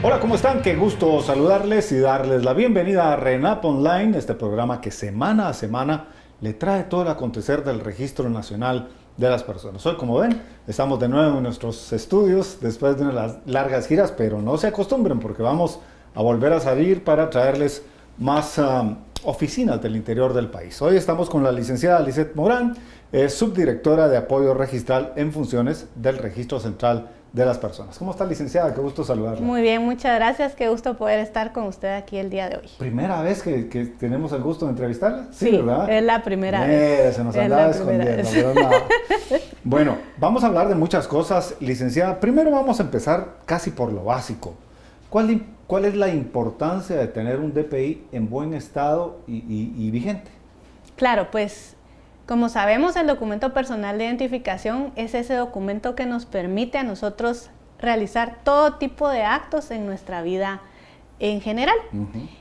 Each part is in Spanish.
Hola, ¿cómo están? Qué gusto saludarles y darles la bienvenida a RENAP Online, este programa que semana a semana le trae todo el acontecer del Registro Nacional de las Personas. Hoy, como ven, estamos de nuevo en nuestros estudios después de unas largas giras, pero no se acostumbren porque vamos a volver a salir para traerles más oficinas del interior del país. Hoy estamos con la licenciada Lisette Morán, subdirectora de apoyo registral en funciones del Registro Central de las Personas. ¿Cómo está, licenciada? Qué gusto saludarla. Muy bien, muchas gracias. Qué gusto poder estar con usted aquí el día de hoy. ¿Primera vez que tenemos el gusto de entrevistarla? Sí, ¿verdad? Es la primera vez. Se nos andaba escondiendo, pero nada. Bueno, vamos a hablar de muchas cosas, licenciada. Primero vamos a empezar casi por lo básico. ¿Cuál es la importancia de tener un DPI en buen estado y vigente? Claro, pues como sabemos, el documento personal de identificación es ese documento que nos permite a nosotros realizar todo tipo de actos en nuestra vida en general.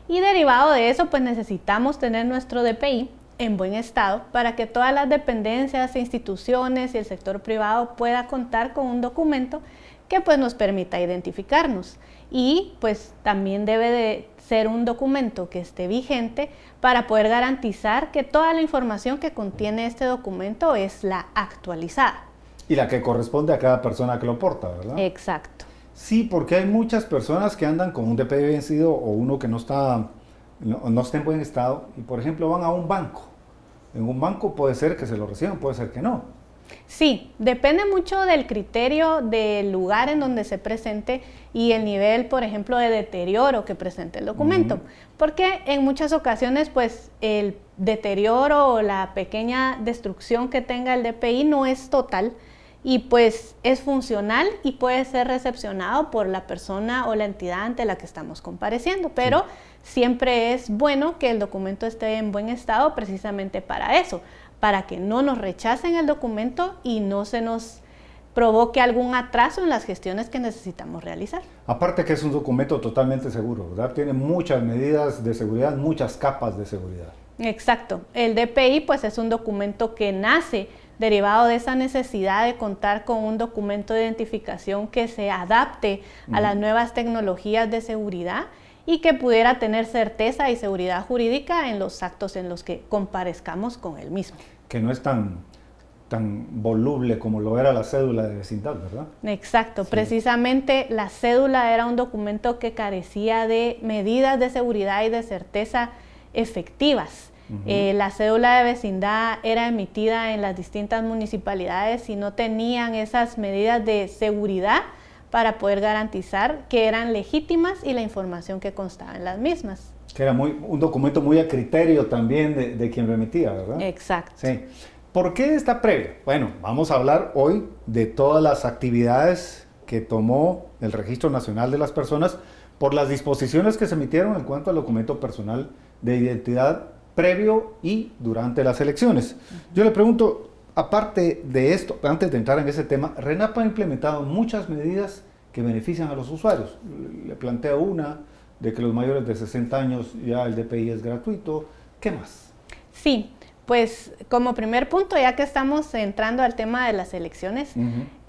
Y derivado de eso, pues necesitamos tener nuestro DPI en buen estado para que todas las dependencias, instituciones y el sector privado pueda contar con un documento que pues nos permita identificarnos. Y pues también debe de ser un documento que esté vigente para poder garantizar que toda la información que contiene este documento es la actualizada. Y la que corresponde a cada persona que lo porta, ¿verdad? Exacto. Sí, porque hay muchas personas que andan con un DPI vencido o uno que no está en buen estado y, por ejemplo, van a un banco. En un banco puede ser que se lo reciban, puede ser que no. Sí, depende mucho del criterio del lugar en donde se presente y el nivel, por ejemplo, de deterioro que presente el documento. Porque en muchas ocasiones, pues, el deterioro o la pequeña destrucción que tenga el DPI no es total y pues es funcional y puede ser recepcionado por la persona o la entidad ante la que estamos compareciendo. Pero siempre es bueno que el documento esté en buen estado precisamente para eso, para que no nos rechacen el documento y no se nos provoque algún atraso en las gestiones que necesitamos realizar. Aparte que es un documento totalmente seguro, ¿verdad? Tiene muchas medidas de seguridad, muchas capas de seguridad. Exacto. El DPI pues es un documento que nace derivado de esa necesidad de contar con un documento de identificación que se adapte a las nuevas tecnologías de seguridad y que pudiera tener certeza y seguridad jurídica en los actos en los que comparezcamos con el mismo. Que no es tan voluble como lo era la cédula de vecindad, ¿verdad? Exacto, sí. Precisamente la cédula era un documento que carecía de medidas de seguridad y de certeza efectivas. La cédula de vecindad era emitida en las distintas municipalidades y no tenían esas medidas de seguridad para poder garantizar que eran legítimas y la información que constaba en las mismas. Que era un documento muy a criterio también de quien lo emitía, ¿verdad? Exacto. Sí. ¿Por qué está previo? Bueno, vamos a hablar hoy de todas las actividades que tomó el Registro Nacional de las Personas por las disposiciones que se emitieron en cuanto al documento personal de identidad previo y durante las elecciones. Yo le pregunto, aparte de esto, antes de entrar en ese tema, RENAP ha implementado muchas medidas que benefician a los usuarios. Le planteo una, de que los mayores de 60 años ya el DPI es gratuito. ¿Qué más? Sí, pues como primer punto, ya que estamos entrando al tema de las elecciones,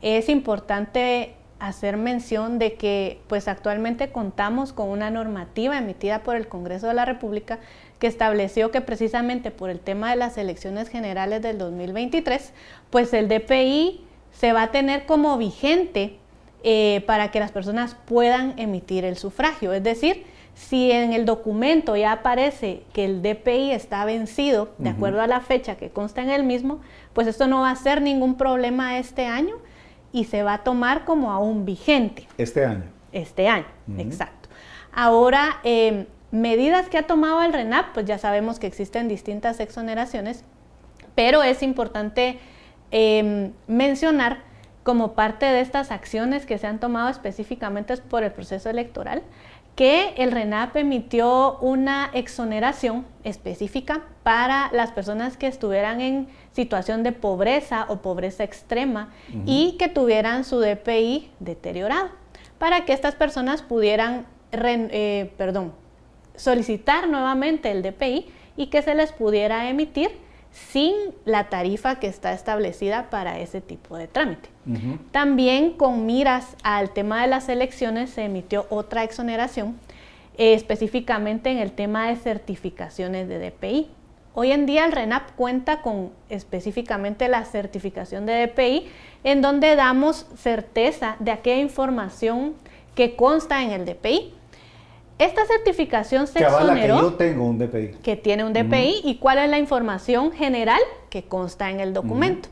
es importante hacer mención de que pues actualmente contamos con una normativa emitida por el Congreso de la República que estableció que precisamente por el tema de las elecciones generales del 2023, pues el DPI se va a tener como vigente para que las personas puedan emitir el sufragio. Es decir, si en el documento ya aparece que el DPI está vencido de acuerdo a la fecha que consta en el mismo, pues esto no va a ser ningún problema este año y se va a tomar como aún vigente. Este año. Este año, exacto. Ahora, medidas que ha tomado el RENAP, pues ya sabemos que existen distintas exoneraciones, pero es importante mencionar como parte de estas acciones que se han tomado específicamente por el proceso electoral, que el RENAP emitió una exoneración específica para las personas que estuvieran en situación de pobreza o pobreza extrema y que tuvieran su DPI deteriorado, para que estas personas pudieran solicitar nuevamente el DPI y que se les pudiera emitir sin la tarifa que está establecida para ese tipo de trámite. También con miras al tema de las elecciones se emitió otra exoneración, específicamente en el tema de certificaciones de DPI. Hoy en día el RENAP cuenta con específicamente la certificación de DPI, en donde damos certeza de aquella información que consta en el DPI. Esta certificación se exoneró, que yo tengo un DPI. Que tiene un DPI, y cuál es la información general que consta en el documento.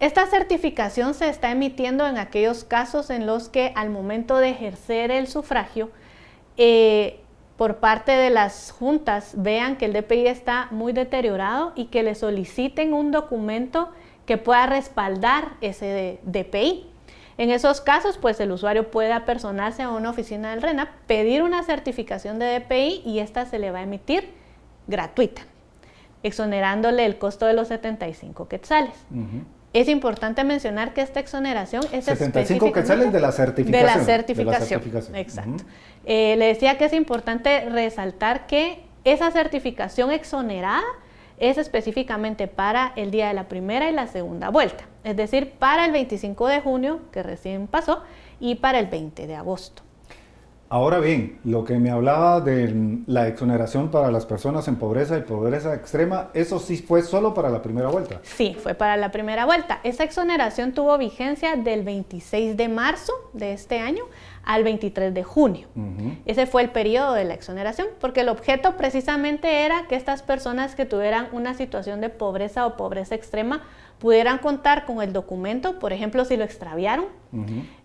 Esta certificación se está emitiendo en aquellos casos en los que al momento de ejercer el sufragio, por parte de las juntas vean que el DPI está muy deteriorado y que le soliciten un documento que pueda respaldar ese DPI. En esos casos, pues el usuario puede apersonarse a una oficina del RENAP, pedir una certificación de DPI y esta se le va a emitir gratuita, exonerándole el costo de los 75 quetzales. Es importante mencionar que esta exoneración es 75 quetzales de la certificación. De la certificación. Exacto. Le decía que es importante resaltar que esa certificación exonerada es específicamente para el día de la primera y la segunda vuelta, es decir, para el 25 de junio, que recién pasó, y para el 20 de agosto. Ahora bien, lo que me hablaba de la exoneración para las personas en pobreza y pobreza extrema, ¿eso sí fue solo para la primera vuelta? Sí, fue para la primera vuelta. Esa exoneración tuvo vigencia del 26 de marzo de este año al 23 de junio. Ese fue el periodo de la exoneración, porque el objeto precisamente era que estas personas que tuvieran una situación de pobreza o pobreza extrema pudieran contar con el documento, por ejemplo, si lo extraviaron,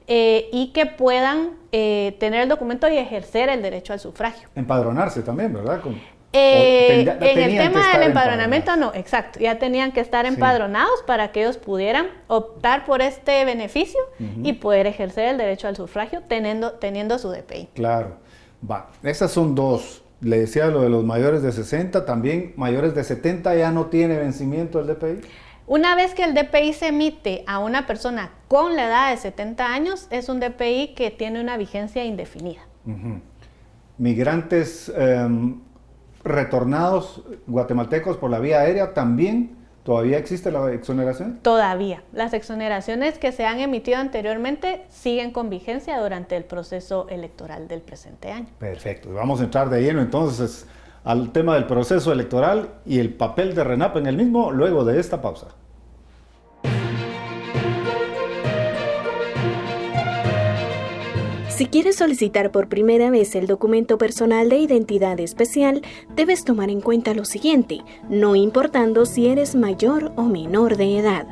y que puedan tener el documento y ejercer el derecho al sufragio. Empadronarse también, ¿verdad? En el tema del empadronamiento no, exacto, ya tenían que estar empadronados para que ellos pudieran optar por este beneficio y poder ejercer el derecho al sufragio teniendo su DPI. Claro, va, esas son dos. Le decía lo de los mayores de 60, también mayores de 70 ya no tiene vencimiento el DPI. Una vez que el DPI se emite a una persona con la edad de 70 años, es un DPI que tiene una vigencia indefinida. Migrantes retornados guatemaltecos por la vía aérea, ¿también todavía existe la exoneración? Todavía. Las exoneraciones que se han emitido anteriormente siguen con vigencia durante el proceso electoral del presente año. Perfecto. Vamos a entrar de lleno entonces al tema del proceso electoral y el papel de RENAP en el mismo luego de esta pausa. Si quieres solicitar por primera vez el documento personal de identidad especial, debes tomar en cuenta lo siguiente, no importando si eres mayor o menor de edad.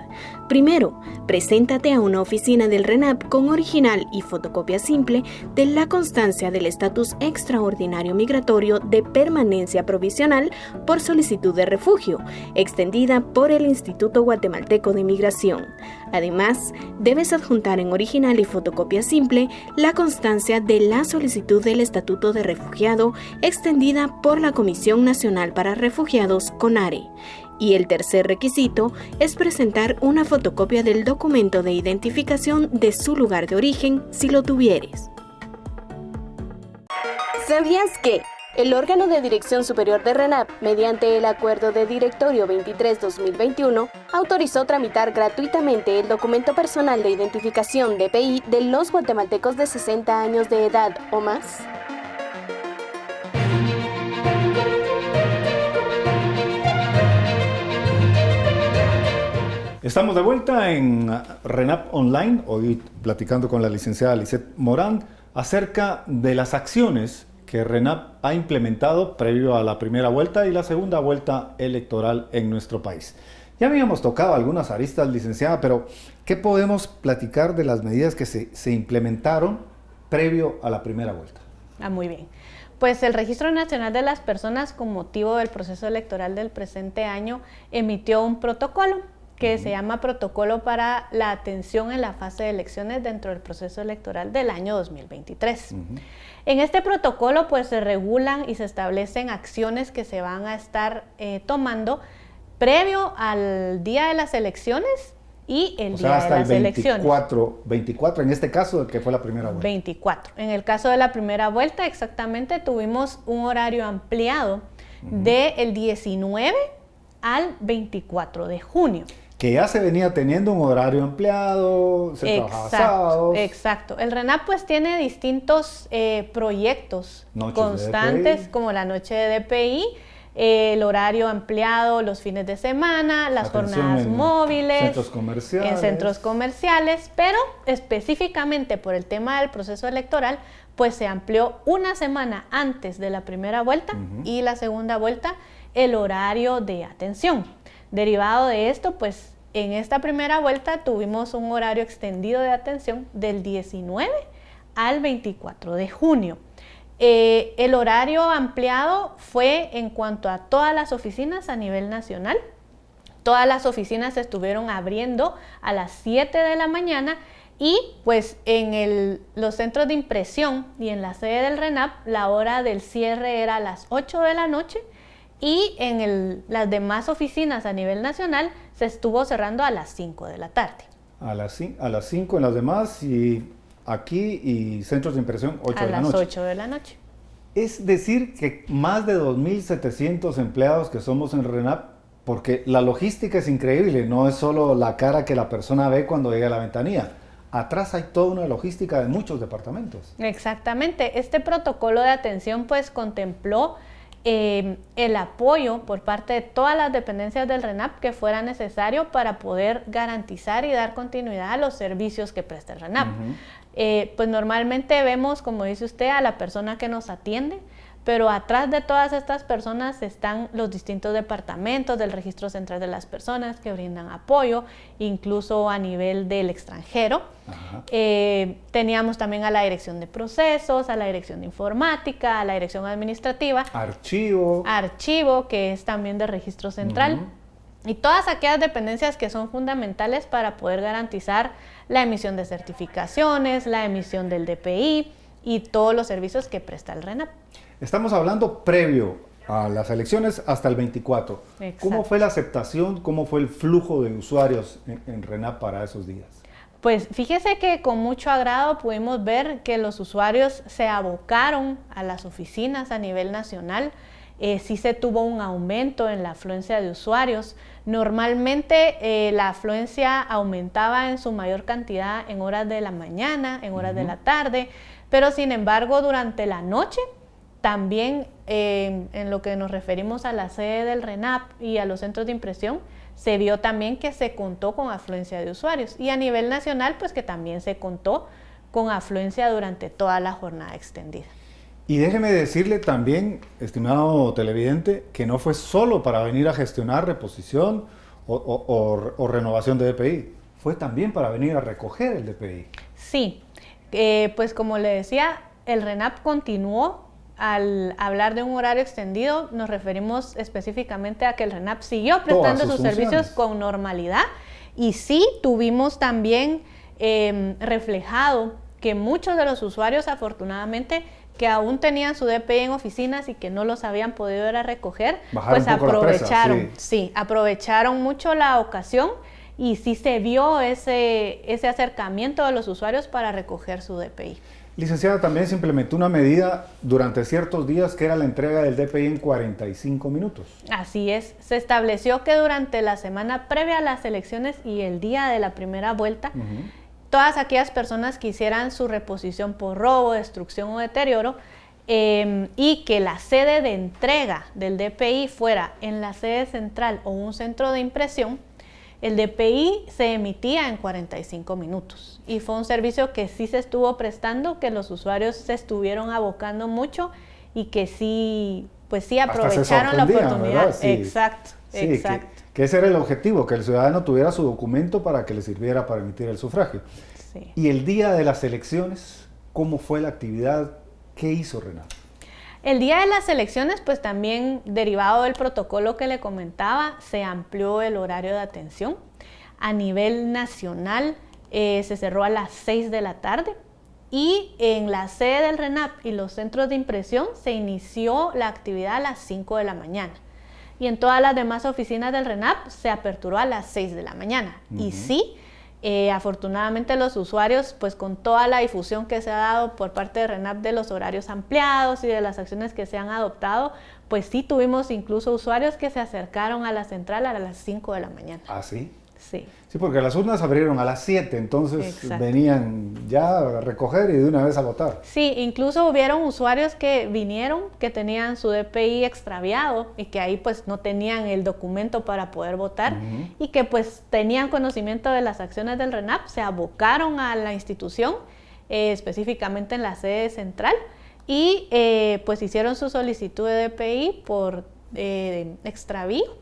Primero, preséntate a una oficina del RENAP con original y fotocopia simple de la constancia del estatus extraordinario migratorio de permanencia provisional por solicitud de refugio, extendida por el Instituto Guatemalteco de Migración. Además, debes adjuntar en original y fotocopia simple la constancia de la solicitud del Estatuto de Refugiado, extendida por la Comisión Nacional para Refugiados, CONARE. Y el tercer requisito es presentar una fotocopia del documento de identificación de su lugar de origen, si lo tuvieres. ¿Sabías que el órgano de dirección superior de RENAP, mediante el Acuerdo de Directorio 23-2021, autorizó tramitar gratuitamente el documento personal de identificación DPI de los guatemaltecos de 60 años de edad o más? Estamos de vuelta en RENAP Online, hoy platicando con la licenciada Lisette Morán acerca de las acciones que RENAP ha implementado previo a la primera vuelta y la segunda vuelta electoral en nuestro país. Ya habíamos tocado algunas aristas, licenciada, pero ¿qué podemos platicar de las medidas que se implementaron previo a la primera vuelta? Muy bien. Pues el Registro Nacional de las Personas, con motivo del proceso electoral del presente año, emitió un protocolo que se llama Protocolo para la Atención en la Fase de Elecciones dentro del proceso electoral del año 2023. En este protocolo pues se regulan y se establecen acciones que se van a estar tomando previo al día de las elecciones y el día de las elecciones. 24 en este caso, que fue la primera vuelta. 24. En el caso de la primera vuelta, exactamente, tuvimos un horario ampliado del 19 al 24 de junio. Que ya se venía teniendo un horario ampliado, se trabajaba sábados. Exacto. El RENAP pues tiene distintos proyectos Noches constantes, como la noche de DPI, el horario ampliado los fines de semana, las jornadas móviles, en centros comerciales, pero específicamente por el tema del proceso electoral, pues se amplió una semana antes de la primera vuelta y la segunda vuelta el horario de atención. Derivado de esto, pues en esta primera vuelta tuvimos un horario extendido de atención del 19 al 24 de junio. El horario ampliado fue en cuanto a todas las oficinas a nivel nacional. Todas las oficinas se estuvieron abriendo a las 7 de la mañana y pues en los centros de impresión y en la sede del RENAP la hora del cierre era a las 8 de la noche. Y en las demás oficinas a nivel nacional se estuvo cerrando a las 5 de la tarde. A las 5 en las demás y aquí y centros de impresión 8 de la noche. A las 8 de la noche. Es decir que más de 2.700 empleados que somos en RENAP, porque la logística es increíble, no es solo la cara que la persona ve cuando llega a la ventanilla. Atrás hay toda una logística de muchos departamentos. Exactamente. Este protocolo de atención pues contempló el apoyo por parte de todas las dependencias del RENAP que fuera necesario para poder garantizar y dar continuidad a los servicios que presta el RENAP. Pues normalmente vemos, como dice usted, a la persona que nos atiende, pero atrás de todas estas personas están los distintos departamentos del Registro Central de las Personas que brindan apoyo, incluso a nivel del extranjero. Teníamos también a la Dirección de Procesos, a la Dirección de Informática, a la Dirección Administrativa. Archivo, que es también de Registro Central. Y todas aquellas dependencias que son fundamentales para poder garantizar la emisión de certificaciones, la emisión del DPI y todos los servicios que presta el RENAP. Estamos hablando previo a las elecciones hasta el 24. Exacto. ¿Cómo fue la aceptación, cómo fue el flujo de usuarios en RENAP para esos días? Pues fíjese que con mucho agrado pudimos ver que los usuarios se abocaron a las oficinas a nivel nacional. Sí se tuvo un aumento en la afluencia de usuarios. Normalmente la afluencia aumentaba en su mayor cantidad en horas de la mañana, en horas de la tarde, pero sin embargo durante la noche también en lo que nos referimos a la sede del RENAP y a los centros de impresión, se vio también que se contó con afluencia de usuarios. Y a nivel nacional, pues que también se contó con afluencia durante toda la jornada extendida. Y déjeme decirle también, estimado televidente, que no fue solo para venir a gestionar reposición o renovación de DPI, fue también para venir a recoger el DPI. Sí, pues como le decía, el RENAP continuó. Al hablar de un horario extendido, nos referimos específicamente a que el RENAP siguió prestando sus servicios con normalidad y sí tuvimos también reflejado que muchos de los usuarios, afortunadamente, que aún tenían su DPI en oficinas y que no los habían podido ir a recoger, pues aprovecharon, aprovecharon mucho la ocasión y sí se vio ese acercamiento de los usuarios para recoger su DPI. Licenciada, también se implementó una medida durante ciertos días que era la entrega del DPI en 45 minutos. Así es, se estableció que durante la semana previa a las elecciones y el día de la primera vuelta, todas aquellas personas que hicieran su reposición por robo, destrucción o deterioro y que la sede de entrega del DPI fuera en la sede central o un centro de impresión, el DPI se emitía en 45 minutos y fue un servicio que sí se estuvo prestando, que los usuarios se estuvieron abocando mucho y que sí, pues sí aprovecharon la oportunidad. Sí. Exacto. Que ese era el objetivo, que el ciudadano tuviera su documento para que le sirviera para emitir el sufragio. Sí. Y el día de las elecciones, ¿cómo fue la actividad? ¿Qué hizo RENAP? El día de las elecciones, pues también derivado del protocolo que le comentaba, se amplió el horario de atención. A nivel nacional se cerró a las 6 de la tarde y en la sede del RENAP y los centros de impresión se inició la actividad a las 5 de la mañana. Y en todas las demás oficinas del RENAP se aperturó a las 6 de la mañana. Y sí, Afortunadamente los usuarios, pues con toda la difusión que se ha dado por parte de RENAP de los horarios ampliados y de las acciones que se han adoptado, pues sí tuvimos incluso usuarios que se acercaron a la central a las 5 de la mañana. ¿Ah, sí? Sí. Sí, porque las urnas abrieron a las 7, entonces Exacto. venían ya a recoger y de una vez a votar. Sí, incluso hubieron usuarios que vinieron, que tenían su DPI extraviado y que ahí pues no tenían el documento para poder votar y que pues tenían conocimiento de las acciones del RENAP, se abocaron a la institución, específicamente en la sede central, y pues hicieron su solicitud de DPI por extravío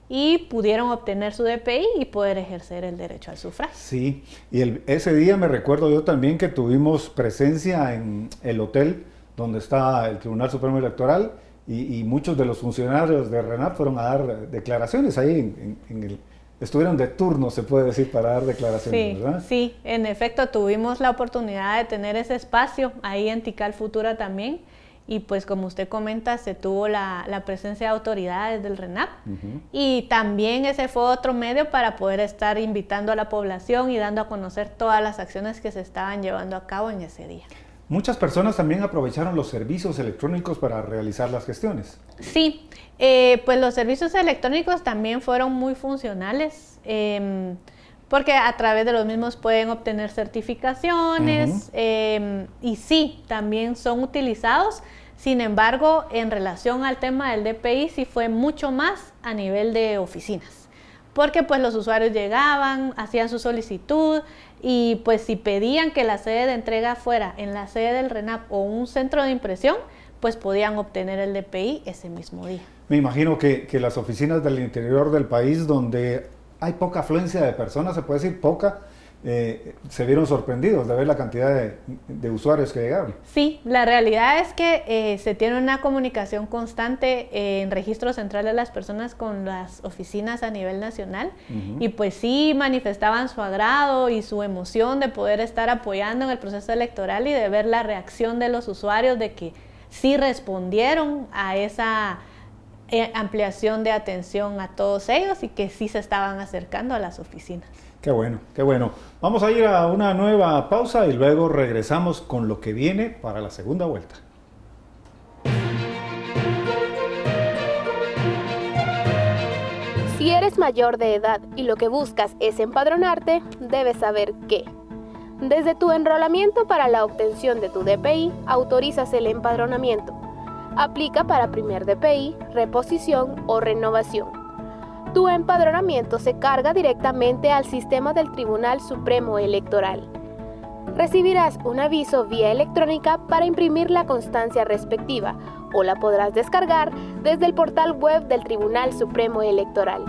y pudieron obtener su DPI y poder ejercer el derecho al sufragio. Sí, y ese día me recuerdo yo también que tuvimos presencia en el hotel donde está el Tribunal Supremo Electoral y muchos de los funcionarios de RENAP fueron a dar declaraciones ahí, estuvieron de turno, se puede decir, para dar declaraciones, Sí, ¿verdad? sí, en efecto tuvimos la oportunidad de tener ese espacio ahí en Tikal Futura también. Y pues como usted comenta, se tuvo la presencia de autoridades del RENAP y también ese fue otro medio para poder estar invitando a la población y dando a conocer todas las acciones que se estaban llevando a cabo en ese día. Muchas personas también aprovecharon los servicios electrónicos para realizar las gestiones. Sí, pues los servicios electrónicos también fueron muy funcionales, porque a través de los mismos pueden obtener certificaciones y sí, también son utilizados. Sin embargo, en relación al tema del DPI, sí fue mucho más a nivel de oficinas, porque pues los usuarios llegaban, hacían su solicitud y pues si pedían que la sede de entrega fuera en la sede del RENAP o un centro de impresión, pues podían obtener el DPI ese mismo día. Me imagino que las oficinas del interior del país donde hay poca afluencia de personas, se puede decir poca, se vieron sorprendidos de ver la cantidad de usuarios que llegaron. Sí, la realidad es que se tiene una comunicación constante en registro central de las personas con las oficinas a nivel nacional y pues sí manifestaban su agrado y su emoción de poder estar apoyando en el proceso electoral y de ver la reacción de los usuarios de que sí respondieron a esa ampliación de atención a todos ellos y que sí se estaban acercando a las oficinas. Qué bueno, qué bueno. Vamos a ir a una nueva pausa y luego regresamos con lo que viene para la segunda vuelta. Si eres mayor de edad y lo que buscas es empadronarte, debes saber que desde tu enrolamiento para la obtención de tu DPI, autorizas el empadronamiento. Aplica para primer DPI, reposición o renovación. Tu empadronamiento se carga directamente al sistema del Tribunal Supremo Electoral. Recibirás un aviso vía electrónica para imprimir la constancia respectiva o la podrás descargar desde el portal web del Tribunal Supremo Electoral.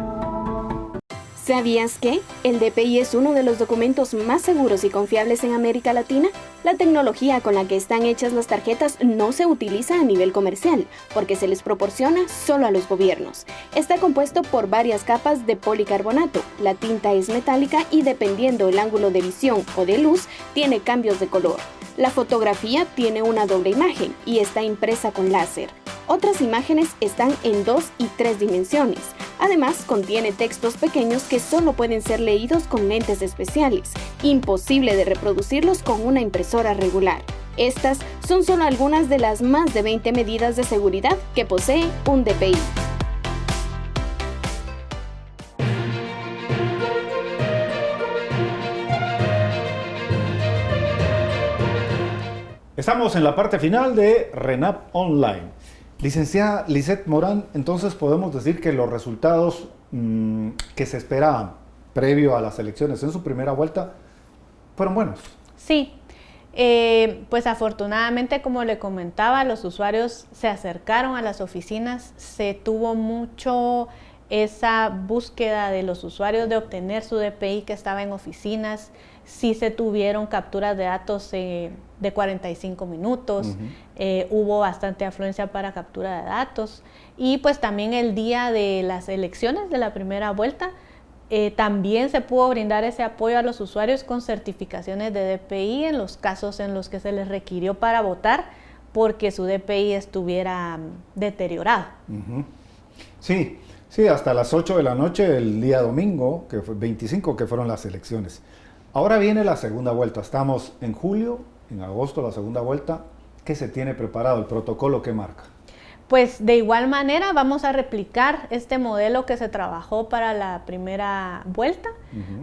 ¿Sabías que el DPI es uno de los documentos más seguros y confiables en América Latina? La tecnología con la que están hechas las tarjetas no se utiliza a nivel comercial, porque se les proporciona solo a los gobiernos. Está compuesto por varias capas de policarbonato, la tinta es metálica y dependiendo el ángulo de visión o de luz, tiene cambios de color. La fotografía tiene una doble imagen y está impresa con láser. Otras imágenes están en 2 y 3 dimensiones. Además, contiene textos pequeños que solo pueden ser leídos con lentes especiales. Imposible de reproducirlos con una impresora regular. Estas son solo algunas de las más de 20 medidas de seguridad que posee un DPI. Estamos en la parte final de RENAP Online. Licenciada Lisette Morán, entonces podemos decir que los resultados que se esperaban previo a las elecciones en su primera vuelta fueron buenos. Sí, pues afortunadamente, como le comentaba, los usuarios se acercaron a las oficinas, se tuvo mucho esa búsqueda de los usuarios de obtener su DPI que estaba en oficinas. Sí se tuvieron capturas de datos de 45 minutos, hubo bastante afluencia para captura de datos y pues también el día de las elecciones de la primera vuelta también se pudo brindar ese apoyo a los usuarios con certificaciones de DPI en los casos en los que se les requirió para votar porque su DPI estuviera deteriorado. Sí, hasta las 8 de la noche el día domingo, que fue 25, que fueron las elecciones. Ahora viene la segunda vuelta. Estamos en julio, en agosto la segunda vuelta. ¿Qué se tiene preparado? ¿El protocolo qué marca? Pues de igual manera vamos a replicar este modelo que se trabajó para la primera vuelta.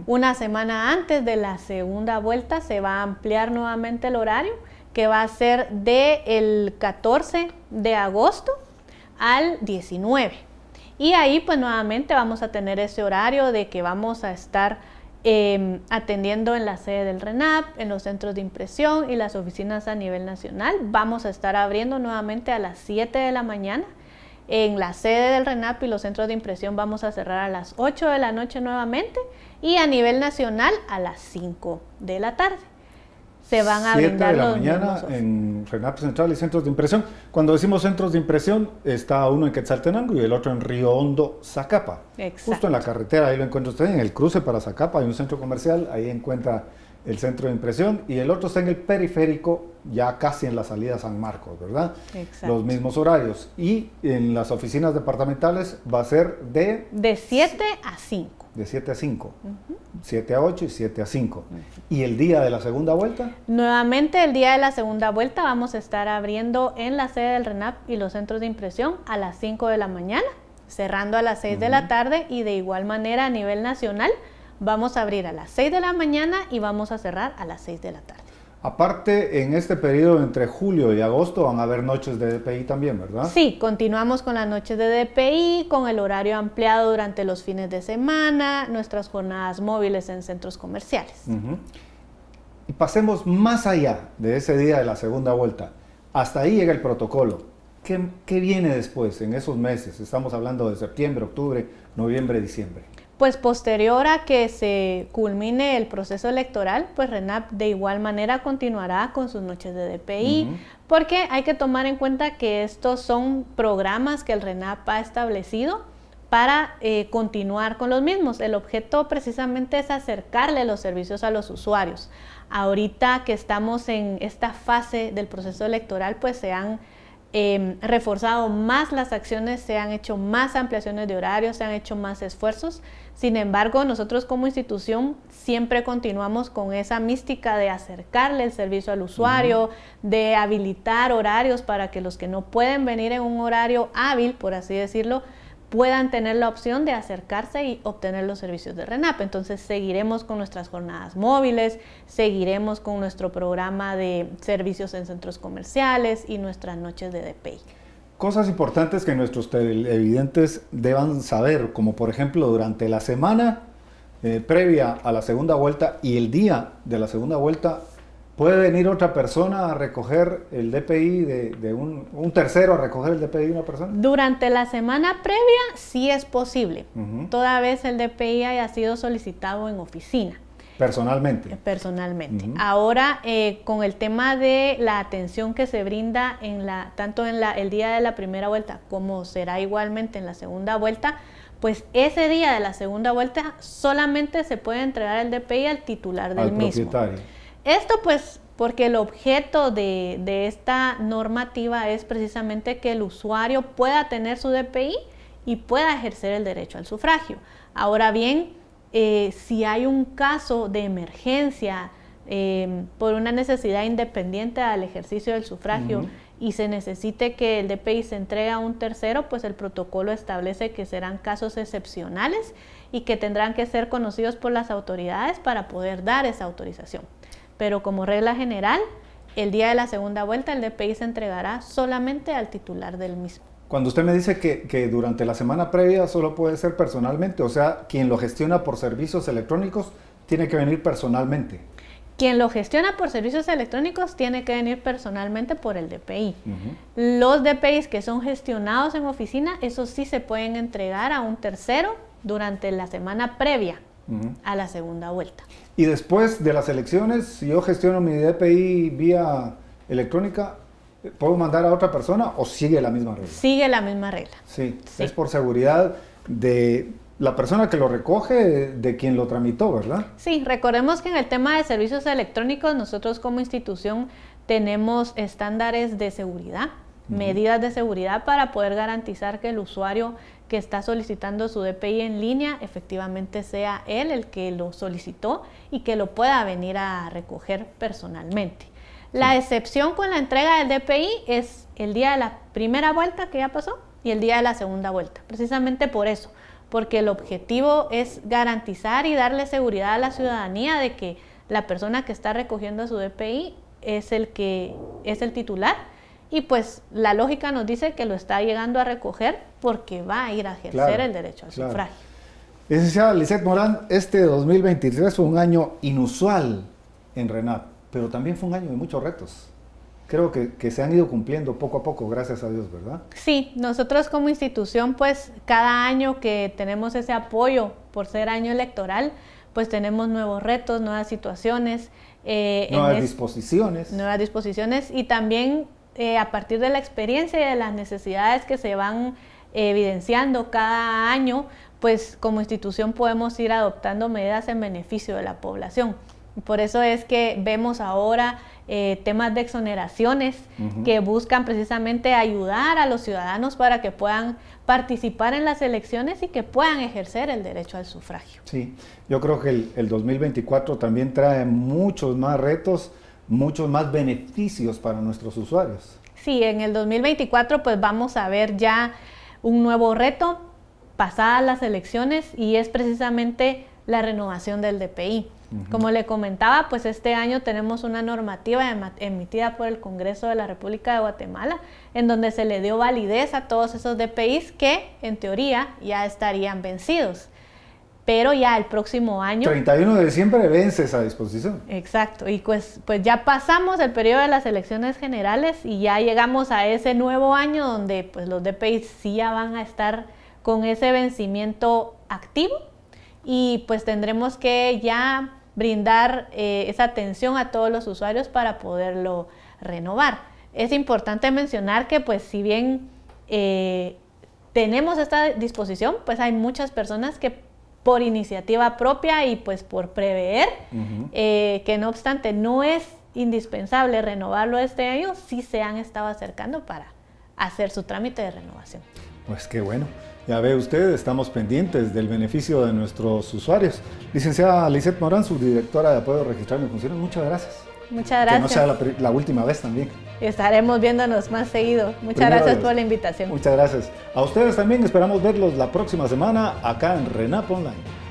Una semana antes de la segunda vuelta se va a ampliar nuevamente el horario, que va a ser del 14 de agosto al 19. Y ahí pues nuevamente vamos a tener ese horario de que vamos a estar atendiendo en la sede del RENAP, en los centros de impresión y las oficinas a nivel nacional. Vamos a estar abriendo nuevamente a las 7 de la mañana. En la sede del RENAP y los centros de impresión vamos a cerrar a las 8 de la noche nuevamente y a nivel nacional a las 5 de la tarde. Se van a brindar los 7 de la mañana en RENAP Central y centros de impresión. Cuando decimos centros de impresión, está uno en Quetzaltenango y el otro en Río Hondo, Zacapa. Exacto. Justo en la carretera, ahí lo encuentra usted, en el cruce para Zacapa hay un centro comercial, ahí encuentra el centro de impresión, y el otro está en el periférico, ya casi en la salida a San Marcos, ¿verdad? Exacto. Los mismos horarios. Y en las oficinas departamentales va a ser de 7 a 5. De 7 a 5, 7 a 8 y 7 a 5. ¿Y el día de la segunda vuelta? Nuevamente el día de la segunda vuelta vamos a estar abriendo en la sede del RENAP y los centros de impresión a las 5 de la mañana, cerrando a las 6 de la tarde, y de igual manera a nivel nacional vamos a abrir a las 6 de la mañana y vamos a cerrar a las 6 de la tarde. Aparte, en este periodo entre julio y agosto van a haber noches de DPI también, ¿verdad? Sí, continuamos con las noches de DPI, con el horario ampliado durante los fines de semana, nuestras jornadas móviles en centros comerciales. Y pasemos más allá de ese día de la segunda vuelta. Hasta ahí llega el protocolo. ¿Qué viene después en esos meses? Estamos hablando de septiembre, octubre, noviembre, diciembre. Pues posterior a que se culmine el proceso electoral, pues RENAP de igual manera continuará con sus noches de DPI, porque hay que tomar en cuenta que estos son programas que el RENAP ha establecido para continuar con los mismos. El objeto precisamente es acercarle los servicios a los usuarios. Ahorita que estamos en esta fase del proceso electoral, pues se han reforzado más las acciones, se han hecho más ampliaciones de horarios, se han hecho más esfuerzos. Sin embargo, nosotros como institución siempre continuamos con esa mística de acercarle el servicio al usuario, de habilitar horarios para que los que no pueden venir en un horario hábil, por así decirlo, puedan tener la opción de acercarse y obtener los servicios de RENAP. Entonces seguiremos con nuestras jornadas móviles, seguiremos con nuestro programa de servicios en centros comerciales y nuestras noches de DPI. Cosas importantes que nuestros televidentes deban saber, como por ejemplo durante la semana previa a la segunda vuelta y el día de la segunda vuelta, ¿puede venir otra persona a recoger el DPI de un tercero a recoger el DPI de una persona? Durante la semana previa sí es posible, toda vez el DPI haya sido solicitado en oficina. Personalmente. Personalmente. Ahora, con el tema de la atención que se brinda tanto en el día de la primera vuelta como será igualmente en la segunda vuelta, pues ese día de la segunda vuelta solamente se puede entregar el DPI al titular del mismo. Propietario. Esto pues porque el objeto de esta normativa es precisamente que el usuario pueda tener su DPI y pueda ejercer el derecho al sufragio. Ahora bien, si hay un caso de emergencia por una necesidad independiente al ejercicio del sufragio y se necesite que el DPI se entregue a un tercero, pues el protocolo establece que serán casos excepcionales y que tendrán que ser conocidos por las autoridades para poder dar esa autorización. Pero como regla general, el día de la segunda vuelta el DPI se entregará solamente al titular del mismo. Cuando usted me dice que durante la semana previa solo puede ser personalmente, o sea, quien lo gestiona por servicios electrónicos tiene que venir personalmente. Quien lo gestiona por servicios electrónicos tiene que venir personalmente por el DPI. Los DPIs que son gestionados en oficina, esos sí se pueden entregar a un tercero durante la semana previa a la segunda vuelta. Y después de las elecciones, si yo gestiono mi DPI vía electrónica, ¿puedo mandar a otra persona o sigue la misma regla? Sigue la misma regla. Sí, es por seguridad de la persona que lo recoge, de quien lo tramitó, ¿verdad? Sí, recordemos que en el tema de servicios electrónicos nosotros como institución tenemos estándares de seguridad medidas de seguridad para poder garantizar que el usuario que está solicitando su DPI en línea efectivamente sea él el que lo solicitó y que lo pueda venir a recoger personalmente. La excepción con la entrega del DPI es el día de la primera vuelta que ya pasó y el día de la segunda vuelta, precisamente por eso, porque el objetivo es garantizar y darle seguridad a la ciudadanía de que la persona que está recogiendo su DPI es el titular, y pues la lógica nos dice que lo está llegando a recoger porque va a ir a ejercer el derecho al sufragio. Licenciada Lisette Morán, este 2023 fue un año inusual en RENAP, pero también fue un año de muchos retos. Creo que se han ido cumpliendo poco a poco, gracias a Dios, ¿verdad? Sí, nosotros como institución, pues cada año que tenemos ese apoyo por ser año electoral, pues tenemos nuevos retos, nuevas situaciones. Nuevas disposiciones y también a partir de la experiencia y de las necesidades que se van evidenciando cada año, pues como institución podemos ir adoptando medidas en beneficio de la población. Por eso es que vemos ahora temas de exoneraciones que buscan precisamente ayudar a los ciudadanos para que puedan participar en las elecciones y que puedan ejercer el derecho al sufragio. Sí, yo creo que el 2024 también trae muchos más retos, muchos más beneficios para nuestros usuarios. Sí, en el 2024 pues vamos a ver ya un nuevo reto pasadas las elecciones y es precisamente la renovación del DPI. Como le comentaba, pues este año tenemos una normativa emitida por el Congreso de la República de Guatemala en donde se le dio validez a todos esos DPIs que en teoría ya estarían vencidos. Pero ya el próximo año... 31 de diciembre vence esa disposición. Exacto, y pues ya pasamos el periodo de las elecciones generales y ya llegamos a ese nuevo año donde pues los DPIs sí ya van a estar con ese vencimiento activo y pues tendremos que ya brindar esa atención a todos los usuarios para poderlo renovar. Es importante mencionar que pues si bien tenemos esta disposición, pues hay muchas personas que por iniciativa propia y pues por prever, que no obstante no es indispensable renovarlo este año, sí se han estado acercando para hacer su trámite de renovación. Pues qué bueno. Ya ve usted, estamos pendientes del beneficio de nuestros usuarios. Licenciada Lisette Morán, subdirectora de Apoyo Registral en Funciones, muchas gracias. Muchas gracias. Que no sea la última vez también. Estaremos viéndonos más seguido. Muchas gracias por la invitación. Muchas gracias. A ustedes también, esperamos verlos la próxima semana acá en RENAP Online.